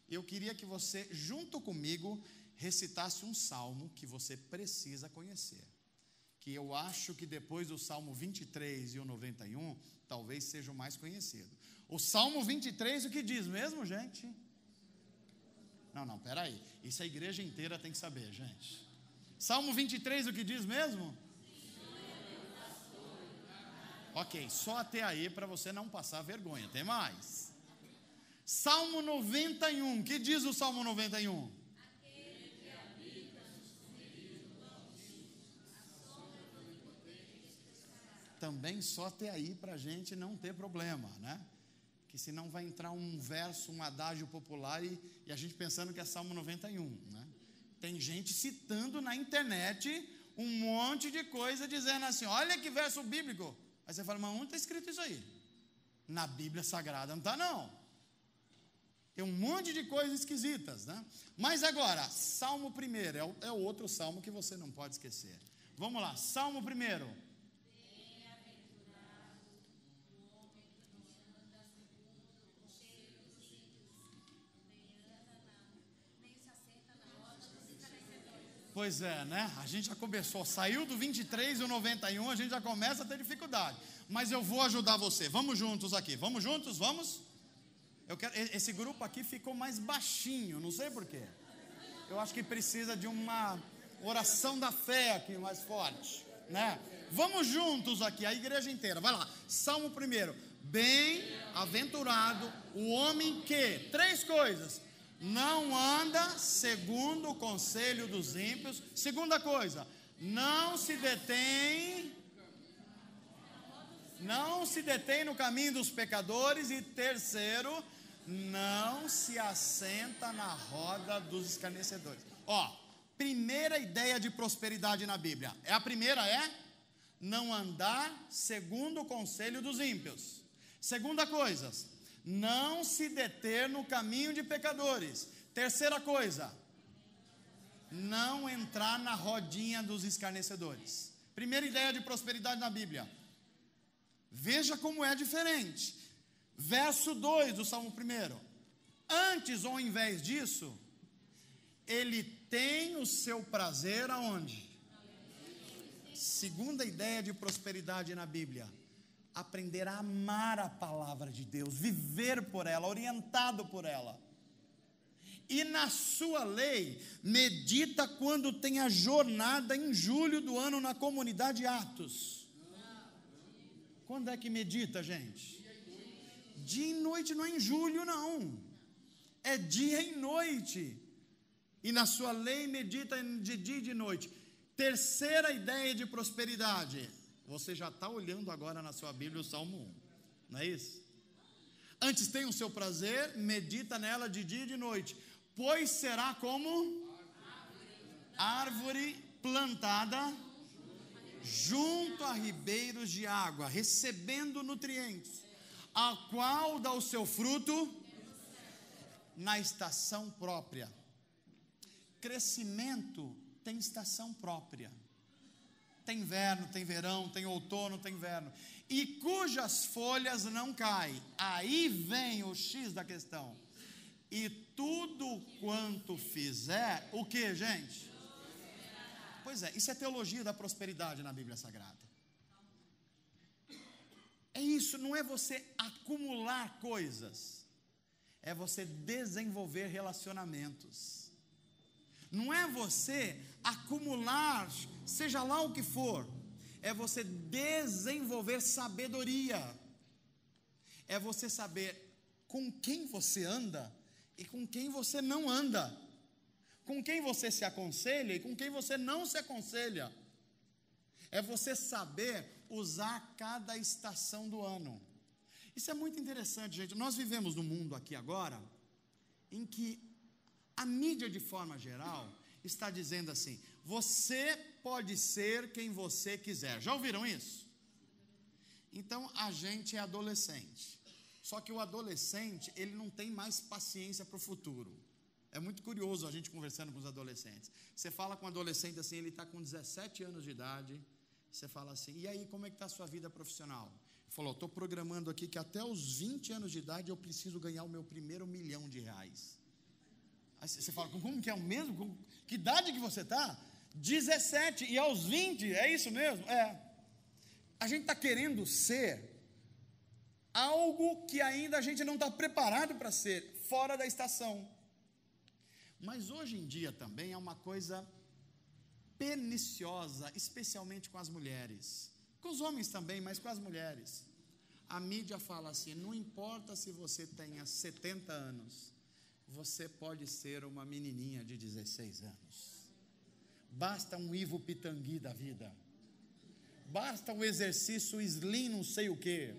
Eu queria que você, junto comigo, recitasse um salmo que você precisa conhecer. Que eu acho que depois do Salmo 23 e o 91, talvez seja o mais conhecido. O Salmo 23, o que diz mesmo, gente? Não, peraí. Isso a igreja inteira tem que saber, gente. Salmo 23, o que diz mesmo? Ok, só até aí para você não passar vergonha. Tem mais. Salmo 91, o que diz o Salmo 91? Também só até aí para a gente não ter problema, né? que senão vai entrar um verso, um adágio popular e a gente pensando que é Salmo 91, né? Tem gente citando na internet um monte de coisa dizendo assim, olha que verso bíblico. Aí você fala, mas onde está escrito isso aí? Na Bíblia Sagrada não está não. Tem um monte de coisas esquisitas, né? Mas agora, Salmo 1 é o outro salmo que você não pode esquecer. Vamos lá, Salmo 1. Pois é, né? A gente já começou, saiu do 23 e o 91, a gente já começa a ter dificuldade. Mas eu vou ajudar você. Vamos juntos aqui. Vamos juntos? Vamos? Esse grupo aqui ficou mais baixinho, não sei porquê. Eu acho que precisa de uma oração da fé aqui mais forte, né? Vamos juntos aqui, a igreja inteira. Vai lá. Salmo 1. Bem-aventurado o homem que, 3 coisas. Não anda segundo o conselho dos ímpios. Segunda coisa, não se detém no caminho dos pecadores. E terceiro, não se assenta na roda dos escarnecedores. Primeira ideia de prosperidade na Bíblia. A primeira é não andar segundo o conselho dos ímpios. Segunda coisa, não se deter no caminho de pecadores. Terceira coisa, não entrar na rodinha dos escarnecedores. Primeira ideia de prosperidade na Bíblia. Veja como é diferente. Verso 2 do Salmo 1. Antes ou ao invés disso, ele tem o seu prazer aonde? Segunda ideia de prosperidade na Bíblia. Aprender a amar a palavra de Deus, viver por ela, orientado por ela. E na sua lei, medita quando tem a jornada em julho do ano na comunidade Atos. Quando é que medita, gente? Dia e noite, não é em julho não. É dia e noite. E na sua lei medita de dia e de noite. Terceira ideia de prosperidade. Você já está olhando agora na sua Bíblia o Salmo 1, não é isso? Antes tem o seu prazer, medita nela de dia e de noite, pois será como árvore plantada junto a ribeiros de água, recebendo nutrientes, a qual dá o seu fruto na estação própria. Crescimento tem estação própria. Tem inverno, tem verão, tem outono, tem inverno. E cujas folhas não caem. Aí vem o X da questão. E tudo quanto fizer, o que, gente? Pois é, isso é teologia da prosperidade na Bíblia Sagrada. É isso, não é você acumular coisas. É você desenvolver relacionamentos. Não é você acumular, seja lá o que for, é você desenvolver sabedoria, é você saber com quem você anda e com quem você não anda, com quem você se aconselha e com quem você não se aconselha, é você saber usar cada estação do ano. Isso é muito interessante, gente. Nós vivemos num mundo aqui agora, em que a mídia, de forma geral, está dizendo assim: você pode ser quem você quiser. Já ouviram isso? Então, a gente é adolescente. Só que o adolescente, ele não tem mais paciência para o futuro. É muito curioso a gente conversando com os adolescentes. Você fala com um adolescente assim, ele está com 17 anos de idade. Você fala assim, e aí, como é que está a sua vida profissional? Ele falou, estou programando aqui que até os 20 anos de idade eu preciso ganhar o meu primeiro R$1 milhão. Aí você fala, como que é o mesmo? Que idade que você está? 17, e aos 20, é isso mesmo? É. A gente está querendo ser algo que ainda a gente não está preparado para ser, fora da estação. Mas hoje em dia também é uma coisa perniciosa, especialmente com as mulheres. Com os homens também, mas com as mulheres. A mídia fala assim, não importa se você tenha 70 anos, você pode ser uma menininha de 16 anos. Basta um Ivo Pitangui da vida. Basta um exercício slim não sei o quê.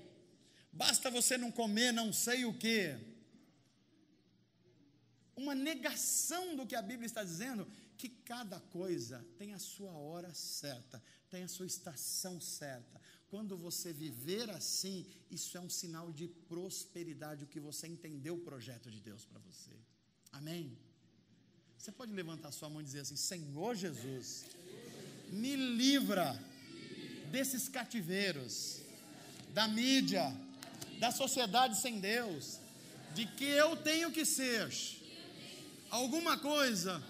basta você não comer não sei o quê. Uma negação do que a Bíblia está dizendo, que cada coisa tem a sua hora certa, tem a sua estação certa. Quando você viver assim, isso é um sinal de prosperidade, o que você entendeu o projeto de Deus para você. Amém? Você pode levantar sua mão e dizer assim: Senhor Jesus, me livra desses cativeiros, da mídia, da sociedade sem Deus, de que eu tenho que ser alguma coisa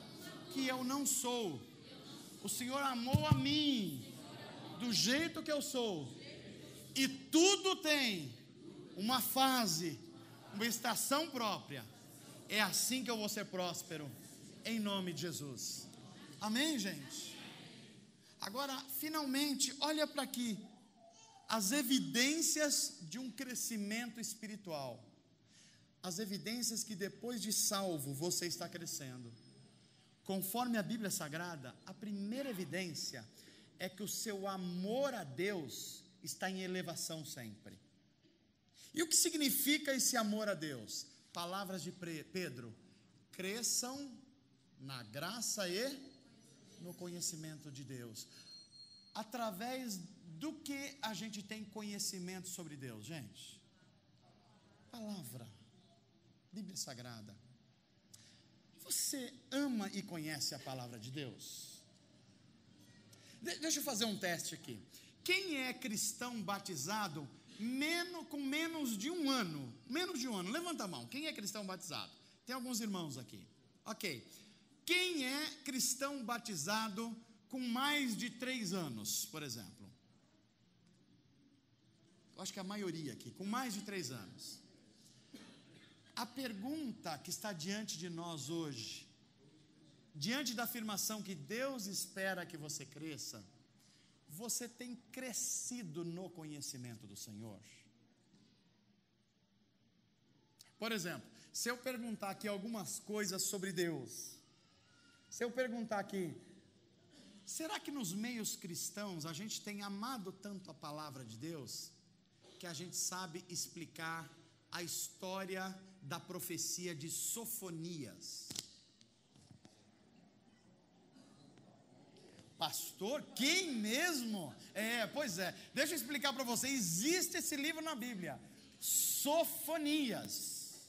que eu não sou. O Senhor amou a mim do jeito que eu sou, e tudo tem uma fase, uma estação própria. É assim que eu vou ser próspero, em nome de Jesus. Amém, gente? Agora, finalmente, olha para aqui, as evidências de um crescimento espiritual, as evidências que depois de salvo você está crescendo. Conforme a Bíblia Sagrada, a primeira evidência é que o seu amor a Deus está em elevação sempre. E o que significa esse amor a Deus? Palavras de Pedro: cresçam na graça e no conhecimento de Deus. Através do que a gente tem conhecimento sobre Deus, gente? Palavra, Bíblia Sagrada. Você ama e conhece a palavra de Deus? Deixa eu fazer um teste aqui. Quem é cristão batizado com menos de um ano? Menos de um ano, levanta a mão. Quem é cristão batizado? Tem alguns irmãos aqui. Ok. Quem é cristão batizado com mais de 3 anos, por exemplo? Eu acho que a maioria aqui, com mais de 3 anos. A pergunta que está diante de nós hoje, diante da afirmação que Deus espera que você cresça, você tem crescido no conhecimento do Senhor? Por exemplo, se eu perguntar aqui algumas coisas sobre Deus, se eu perguntar aqui, será que nos meios cristãos a gente tem amado tanto a palavra de Deus, que a gente sabe explicar a história da profecia de Sofonias? Pastor, quem mesmo? Pois é, deixa eu explicar para você. Existe esse livro na Bíblia, Sofonias.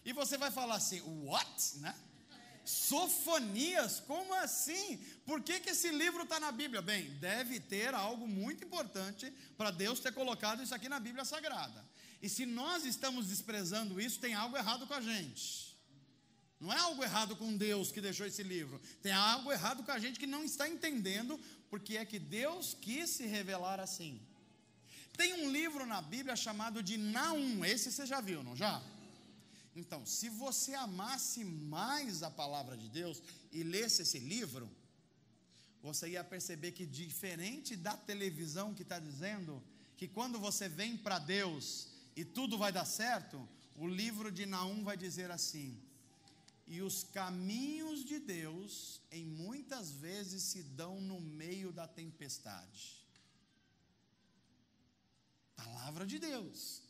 E você vai falar assim, what? Né? Sofonias? Como assim? Por que esse livro está na Bíblia? Bem, deve ter algo muito importante para Deus ter colocado isso aqui na Bíblia Sagrada. E se nós estamos desprezando isso, tem algo errado com a gente. Não é algo errado com Deus que deixou esse livro. Tem algo errado com a gente que não está entendendo porque é que Deus quis se revelar assim. Tem um livro na Bíblia chamado de Naum. Esse você já viu, não já? Então, se você amasse mais a palavra de Deus e lesse esse livro, você ia perceber que, diferente da televisão que está dizendo que quando você vem para Deus e tudo vai dar certo, o livro de Naum vai dizer assim: e os caminhos de Deus, em muitas vezes, se dão no meio da tempestade. Palavra de Deus.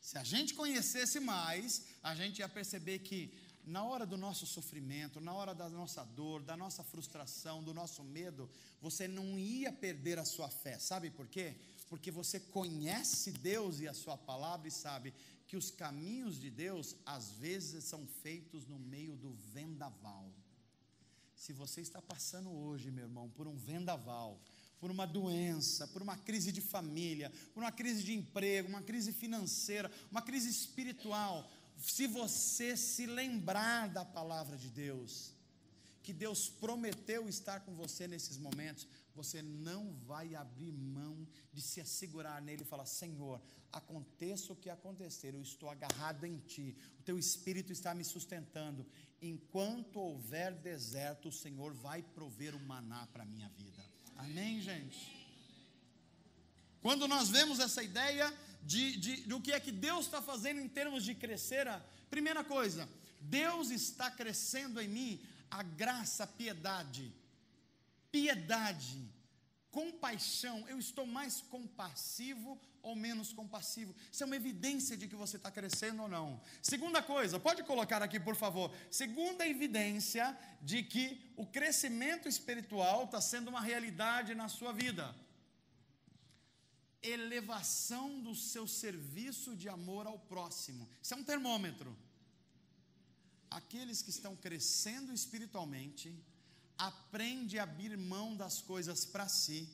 Se a gente conhecesse mais, a gente ia perceber que na hora do nosso sofrimento, na hora da nossa dor, da nossa frustração, do nosso medo, você não ia perder a sua fé. Sabe por quê? Porque você conhece Deus e a sua palavra e sabe que os caminhos de Deus, às vezes, são feitos no meio do vendaval. Se você está passando hoje, meu irmão, por um vendaval, por uma doença, por uma crise de família, por uma crise de emprego, uma crise financeira, uma crise espiritual, se você se lembrar da palavra de Deus, que Deus prometeu estar com você nesses momentos, você não vai abrir mão de se assegurar nele e falar: Senhor, aconteça o que acontecer, eu estou agarrado em Ti, o Teu Espírito está me sustentando, enquanto houver deserto, o Senhor vai prover o maná para a minha vida. Amém, gente? Quando nós vemos essa ideia do que é que Deus está fazendo em termos de crescer, a primeira coisa, Deus está crescendo em mim a graça, piedade, compaixão, eu estou mais compassivo ou menos compassivo? Isso é uma evidência de que você está crescendo ou não. Segunda coisa, pode colocar aqui por favor, segunda evidência de que o crescimento espiritual está sendo uma realidade na sua vida: elevação do seu serviço de amor ao próximo. Isso é um termômetro. Aqueles que estão crescendo espiritualmente aprendem a abrir mão das coisas para si,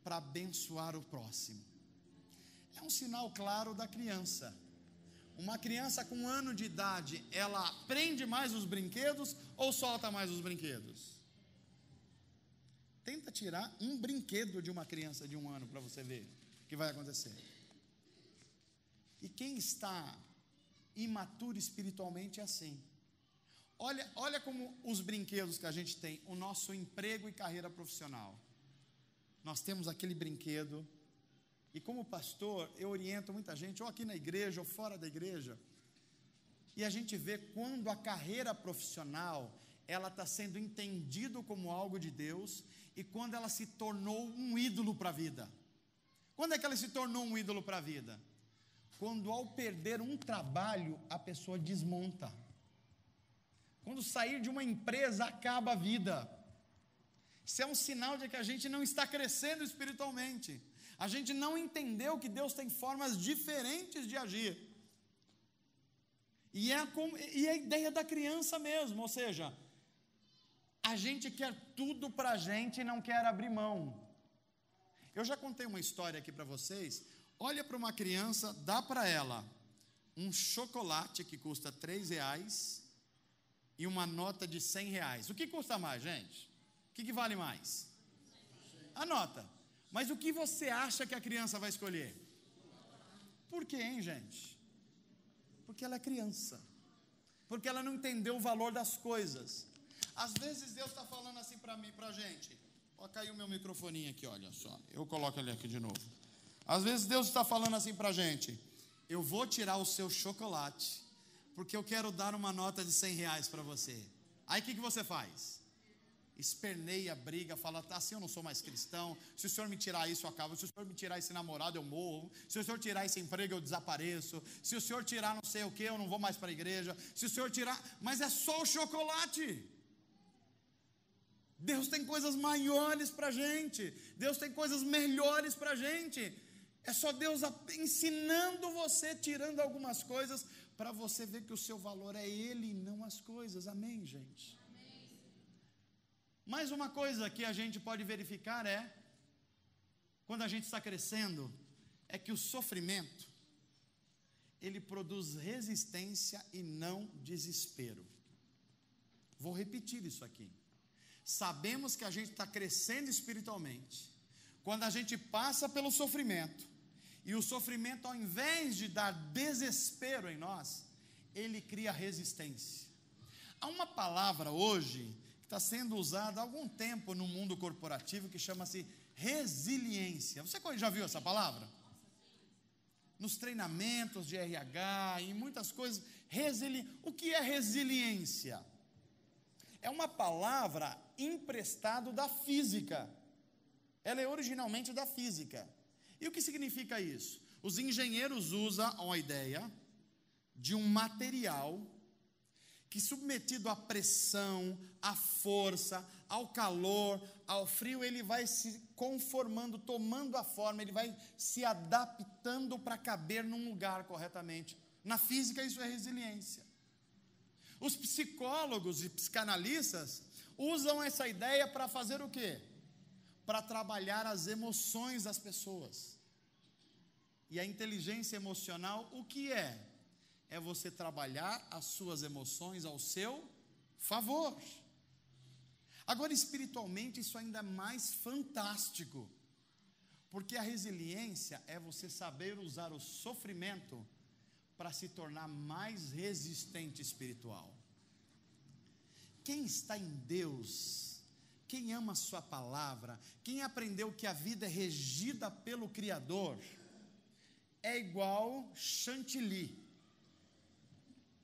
para abençoar o próximo. É um sinal claro da criança. Uma criança com 1 ano de idade, ela aprende mais os brinquedos ou solta mais os brinquedos? Tenta tirar um brinquedo de uma criança de 1 ano para você ver o que vai acontecer. E quem está imaturo espiritualmente é assim. Olha como os brinquedos que a gente tem, o nosso emprego e carreira profissional. Nós temos aquele brinquedo, e como pastor, eu oriento muita gente, ou aqui na igreja, ou fora da igreja, e a gente vê quando a carreira profissional, ela está sendo entendida como algo de Deus, e quando ela se tornou um ídolo para a vida. Quando é que ela se tornou um ídolo para a vida? Quando ao perder um trabalho, a pessoa desmonta. Quando sair de uma empresa, acaba a vida. Isso é um sinal de que a gente não está crescendo espiritualmente. A gente não entendeu que Deus tem formas diferentes de agir. E é a ideia da criança mesmo, ou seja, a gente quer tudo para a gente e não quer abrir mão. Eu já contei uma história aqui para vocês. Olha para uma criança, dá para ela um chocolate que custa R$3 e uma nota de R$100. O que custa mais, gente? O que vale mais? A nota. Mas o que você acha que a criança vai escolher? Por quê, hein, gente? Porque ela é criança. Porque ela não entendeu o valor das coisas. Às vezes Deus está falando assim para mim, para a gente. Ó, caiu meu microfoninho aqui, olha só. Eu coloco ele aqui de novo. Às vezes Deus está falando assim para a gente: eu vou tirar o seu chocolate, porque eu quero dar uma nota de R$100 para você. Aí o que você faz? Esperneia, briga, fala, tá, assim eu não sou mais cristão, se o senhor me tirar isso eu acabo, se o senhor me tirar esse namorado eu morro, se o senhor tirar esse emprego eu desapareço, se o senhor tirar não sei o que eu não vou mais para a igreja, se o senhor tirar, mas é só o chocolate. Deus tem coisas maiores para a gente, Deus tem coisas melhores para a gente. É só Deus ensinando você, tirando algumas coisas, para você ver que o seu valor é Ele e não as coisas. Amém, gente? Amém. Mais uma coisa que a gente pode verificar quando a gente está crescendo, é que o sofrimento, ele produz resistência e não desespero. Vou repetir isso aqui. Sabemos que a gente está crescendo espiritualmente quando a gente passa pelo sofrimento. E o sofrimento, ao invés de dar desespero em nós, ele cria resistência. Há uma palavra hoje que está sendo usada há algum tempo no mundo corporativo que chama-se resiliência. Você já viu essa palavra? Nos treinamentos de RH, em muitas coisas. O que é resiliência? É uma palavra emprestada da física. Ela é originalmente da física. E o que significa isso? Os engenheiros usam a ideia de um material que, submetido à pressão, à força, ao calor, ao frio, ele vai se conformando, tomando a forma, ele vai se adaptando para caber num lugar corretamente. Na física isso é resiliência. Os psicólogos e psicanalistas usam essa ideia para fazer o quê? Para trabalhar as emoções das pessoas. E a inteligência emocional, o que é? É você trabalhar as suas emoções ao seu favor. Agora, espiritualmente, isso ainda é mais fantástico, porque a resiliência é você saber usar o sofrimento para se tornar mais resistente espiritual. Quem está em Deus, quem ama a sua palavra, quem aprendeu que a vida é regida pelo Criador, é igual chantilly.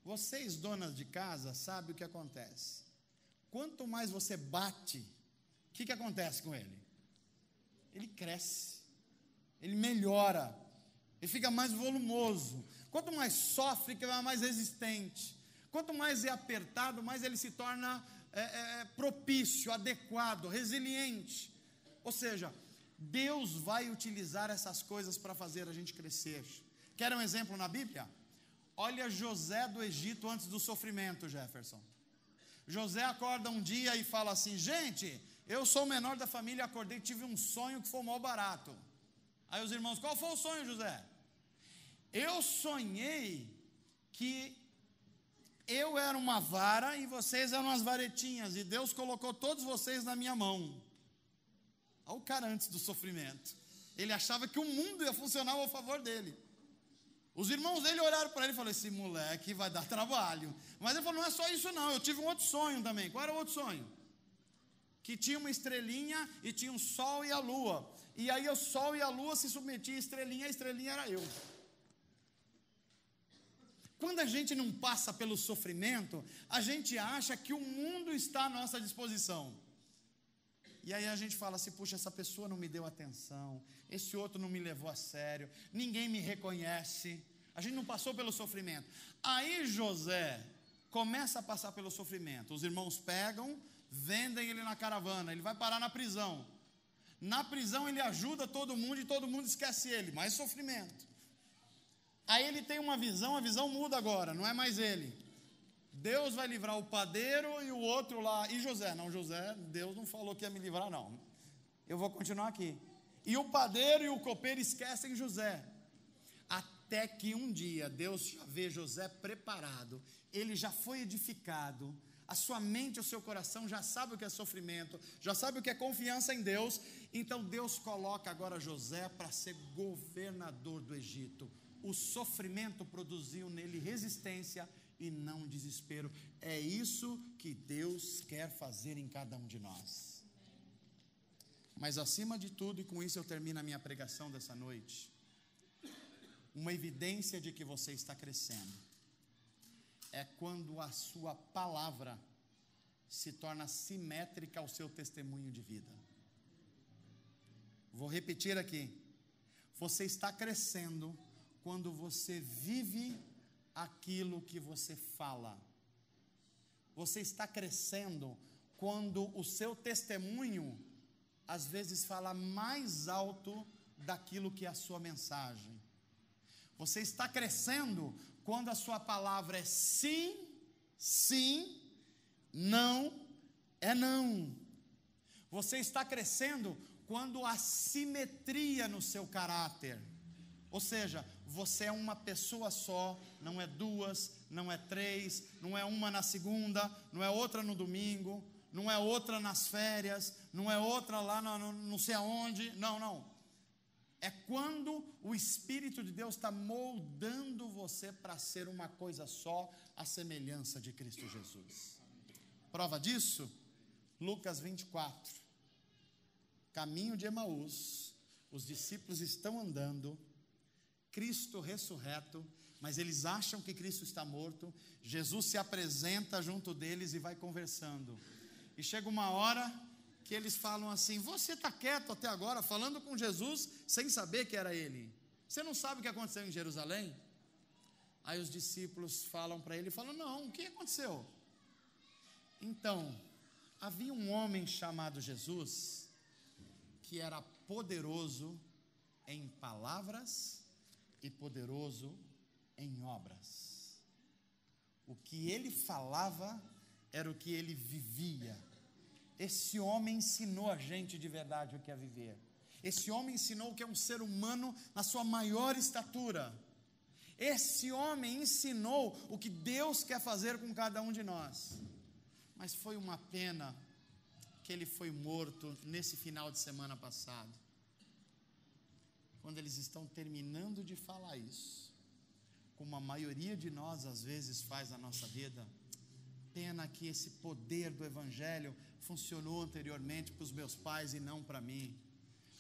Vocês, donas de casa, sabem o que acontece. Quanto mais você bate, o que acontece com ele? ele cresce, ele melhora, ele fica mais volumoso. Quanto mais sofre, ele é mais resistente. Quanto mais é apertado, mais ele se torna propício, adequado, resiliente. Ou seja, Deus vai utilizar essas coisas para fazer a gente crescer. Quer um exemplo na Bíblia? Olha José do Egito antes do sofrimento, Jefferson. José acorda um dia e fala assim: gente, eu sou o menor da família, acordei e tive um sonho que foi mal barato. Aí os irmãos: qual foi o sonho, José? Eu sonhei que eu era uma vara e vocês eram as varetinhas, e Deus colocou todos vocês na minha mão. Olha o cara antes do sofrimento. Ele achava que o mundo ia funcionar ao favor dele. Os irmãos dele olharam para ele e falaram: esse moleque vai dar trabalho. Mas ele falou: não é só isso não, eu tive um outro sonho também. Qual era o outro sonho? Que tinha uma estrelinha e tinha um sol e a lua. E aí o sol e a lua se submetiam à estrelinha era eu. Quando a gente não passa pelo sofrimento, a gente acha que o mundo está à nossa disposição. E aí a gente fala assim: puxa, essa pessoa não me deu atenção, esse outro não me levou a sério, ninguém me reconhece. A gente não passou pelo sofrimento. Aí José começa a passar pelo sofrimento. Os irmãos pegam, vendem ele na caravana, ele vai parar na prisão. Na prisão ele ajuda todo mundo e todo mundo esquece ele. Mais sofrimento. Aí ele tem uma visão, a visão muda agora, não é mais ele. Deus vai livrar o padeiro e o outro lá. E José? Não, José, Deus não falou que ia me livrar não. Eu vou continuar aqui. E o padeiro e o copeiro esquecem José. Até que um dia Deus já vê José preparado. Ele já foi edificado. A sua mente, o seu coração já sabe o que é sofrimento, já sabe o que é confiança em Deus. Então Deus coloca agora José para ser governador do Egito. O sofrimento produziu nele resistência e não desespero. É isso que Deus quer fazer em cada um de nós. Mas acima de tudo, e com isso eu termino a minha pregação dessa noite, uma evidência de que você está crescendo é quando a sua palavra se torna simétrica ao seu testemunho de vida. Vou repetir aqui: você está crescendo quando você vive aquilo que você fala. Você está crescendo quando o seu testemunho às vezes fala mais alto daquilo que é a sua mensagem. Você está crescendo quando a sua palavra é sim, sim, não, é não. Você está crescendo quando há simetria no seu caráter. Ou seja, você é uma pessoa só, não é duas, não é três, não é uma na segunda, não é outra no domingo, não é outra nas férias, não é outra lá não sei aonde, não. É quando o Espírito de Deus está moldando você para ser uma coisa só, a semelhança de Cristo Jesus. Prova disso? Lucas 24. Caminho de Emaús, os discípulos estão andando, Cristo ressurreto, mas eles acham que Cristo está morto. Jesus se apresenta junto deles e vai conversando. E chega uma hora que eles falam assim: você está quieto até agora, falando com Jesus, sem saber que era Ele. Você não sabe o que aconteceu em Jerusalém? Aí os discípulos falam para ele, falam: não, o que aconteceu? Então, havia um homem chamado Jesus, que era poderoso em palavras e poderoso em obras. O que ele falava era o que ele vivia. Esse homem ensinou a gente de verdade o que é viver. Esse homem ensinou o que é um ser humano na sua maior estatura. Esse homem ensinou o que Deus quer fazer com cada um de nós. Mas foi uma pena que ele foi morto nesse final de semana passado. Quando eles estão terminando de falar isso, como a maioria de nós às vezes faz na nossa vida, pena que esse poder do Evangelho funcionou anteriormente para os meus pais e não para mim.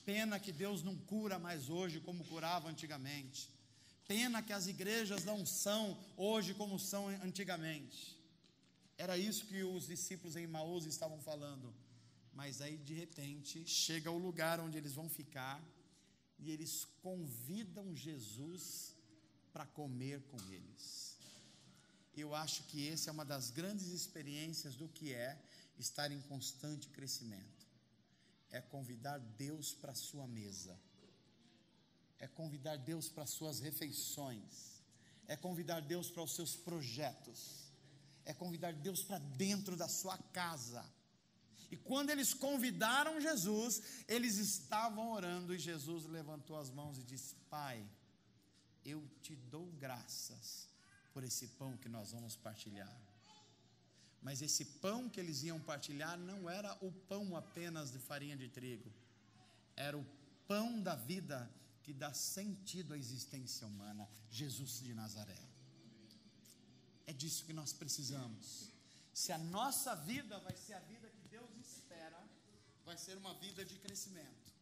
Pena que Deus não cura mais hoje como curava antigamente. Pena que as igrejas não são hoje como são antigamente. Era isso que os discípulos em Emaús estavam falando. Mas aí de repente chega o lugar onde eles vão ficar e eles convidam Jesus para comer com eles. Eu acho que essa é uma das grandes experiências do que é estar em constante crescimento. É convidar Deus para a sua mesa. É convidar Deus para as suas refeições. É convidar Deus para os seus projetos. É convidar Deus para dentro da sua casa. E quando eles convidaram Jesus, eles estavam orando e Jesus levantou as mãos e disse: Pai, eu te dou graças por esse pão que nós vamos partilhar. Mas esse pão que eles iam partilhar não era o pão apenas de farinha de trigo, era o pão da vida que dá sentido à existência humana, Jesus de Nazaré. É disso que nós precisamos. Se a nossa vida vai ser a vida que Deus espera, vai ser uma vida de crescimento,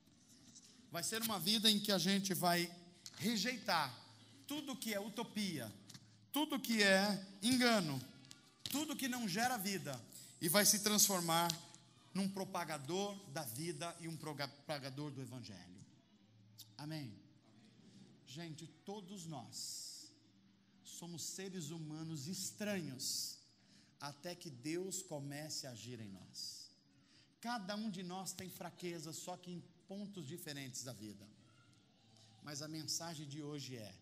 vai ser uma vida em que a gente vai rejeitar tudo que é utopia, tudo que é engano, tudo que não gera vida, e vai se transformar num propagador da vida e um propagador do Evangelho. Amém? Gente, todos nós somos seres humanos estranhos, até que Deus comece a agir em nós. Cada um de nós tem fraquezas, só que em pontos diferentes da vida. Mas a mensagem de hoje é: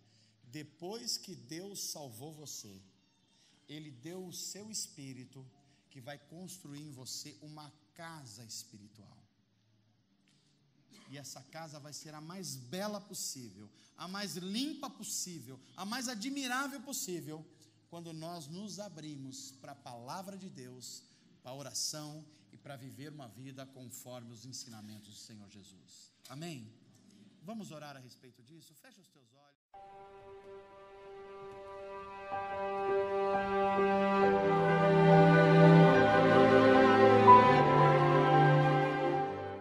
depois que Deus salvou você, Ele deu o seu Espírito, que vai construir em você uma casa espiritual. E essa casa vai ser a mais bela possível, a mais limpa possível, a mais admirável possível, quando nós nos abrimos para a palavra de Deus, para a oração e para viver uma vida conforme os ensinamentos do Senhor Jesus. Amém? Vamos orar a respeito disso? Fecha os teus olhos.